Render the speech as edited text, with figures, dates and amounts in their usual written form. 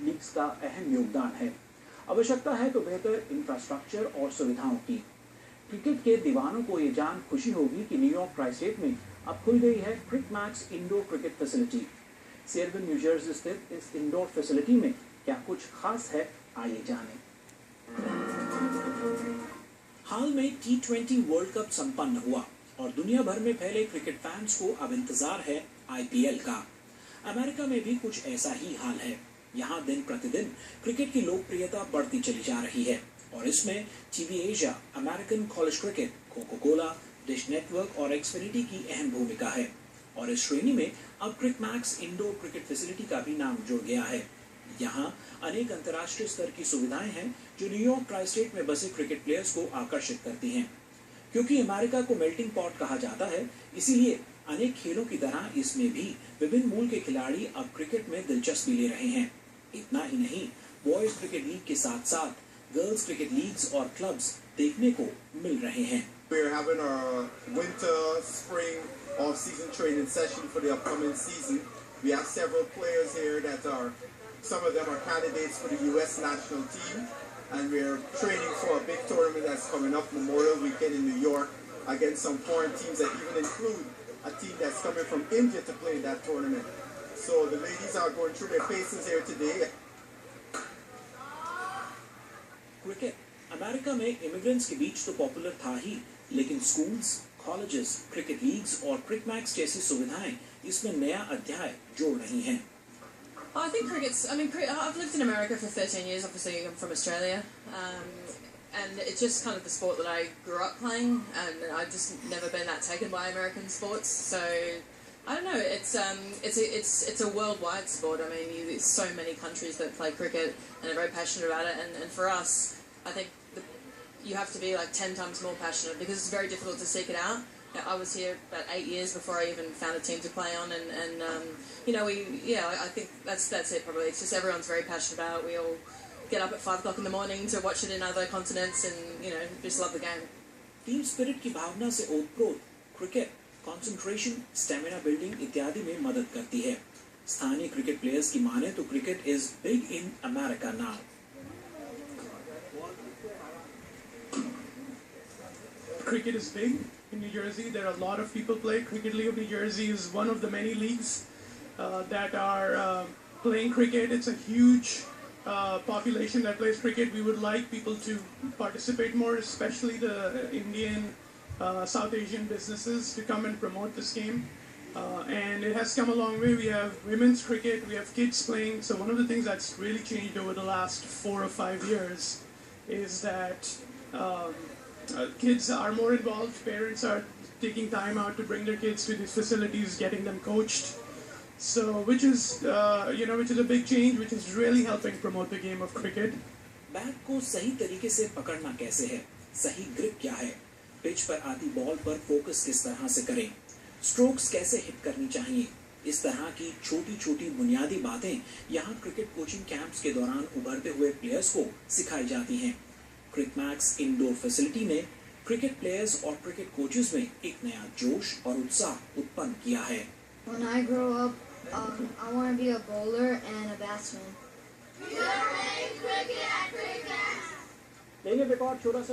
Leagues का अहम योगदान है। आवश्यकता है तो बेहतर इंफ्रास्ट्रक्चर और सुविधाओं की। क्रिकेट के दीवानों को ये जान खुशी होगी कि न्यूयॉर्क ट्राई स्टेट में अब खुल गई है क्रिकमैक्स इंडोर क्रिकेट फैसिलिटी। सेरविन न्यू जर्सी स्थित इस इंडोर फैसिलिटी में क्या कुछ खास है, आइए जानें। हाल में T20 वर्ल्ड कप संपन्न हुआ और दुनिया भर में फैले क्रिकेट फैंस को अब इंतजार है IPL का। अमेरिका में भी कुछ ऐसा ही हाल है। यहाँ दिन प्रतिदिन क्रिकेट की लोकप्रियता बढ़ती चली जा रही है और इसमें TV Asia, American college cricket, Coca Cola, dish network और एक्सफिनिटी की अहम भूमिका है। और इस श्रेणी में अब क्रिकमैक्स इंडोर क्रिकेट फैसिलिटी का भी नाम जुड़ गया है। यहाँ अनेक अंतर्राष्ट्रीय स्तर की सुविधाएं हैं जो न्यूयॉर्क ट्राई स्टेट में बसे क्रिकेट प्लेयर्स को आकर्षित करती हैं। क्योंकि अमेरिका को मेल्टिंग पॉट कहा जाता है, इसीलिए अनेक खेलों की तरह इसमें भी विभिन्न मूल के खिलाड़ी अब क्रिकेट में दिलचस्पी ले रहे हैं। इतना ही नहीं, बॉयज क्रिकेट लीग के साथ साथ गर्ल्स क्रिकेट लीग्स और क्लब्स देखने को मिल रहे हैं। We're having a winter, spring, off-season training session for the upcoming season. We have several players here some of them are candidates for the US national team, and we're training for a big tournament that's coming up, Memorial Weekend in New York, against some foreign teams that even include a team that's coming from India to play in that tournament. So the ladies are going through their paces here today. Cricket America में immigrants के बीच तो popular था ही, लेकिन schools, colleges, cricket leagues और क्रिकमैक्स जैसी सुविधाएं इसमें नया अध्याय जोड़ रही हैं। I think I've lived in America for 13 years, obviously I'm from Australia, and it's just kind of the sport that I grew up playing, and I've just never been that taken by American sports, so I don't know, it's a worldwide sport. I mean, there's so many countries that play cricket and are very passionate about it, and for us, I think you have to be like 10 times more passionate because it's very difficult to seek it out. I was here about 8 years before I even found a team to play on, and I think that's it probably. It's just everyone's very passionate about it. We all get up at 5 o'clock in the morning to watch it in other continents, and just love the game. Team spirit की भावना से ओतप्रोत cricket concentration, stamina building इत्यादि में मदद करती है। स्थानीय cricket players की माने तो cricket is big in America now. Cricket is big in New Jersey. There are a lot of people play. Cricket League of New Jersey is one of the many leagues that are playing cricket. It's a huge population that plays cricket. We would like people to participate more, especially the Indian, South Asian businesses to come and promote this game. And it has come a long way. We have women's cricket, we have kids playing. So one of the things that's really changed over the last 4 or 5 years is that kids are more involved. Parents are taking time out to bring their kids to these facilities, getting them coached. So, which is a big change, which is really helping promote the game of cricket. Bat को सही तरीके से पकड़ना कैसे है, सही grip क्या है, पिच पर आती बॉल पर फोकस किस तरह से करें, स्ट्रोक्स कैसे हिट करनी चाहिए, इस तरह की छोटी छोटी बुनियादी बातें यहाँ क्रिकेट कोचिंग कैंप्स के दौरान उभरते हुए प्लेयर्स को सिखाई जाती हैं। क्रिकमैक्स इंडोर फैसिलिटी ने क्रिकेट प्लेयर्स और क्रिकेट कोचेस में एक नया जोश और उत्साह उत्पन्न किया है। When I grow up, I want to be a bowler and a batsman. लेंगे एक और छोटा सा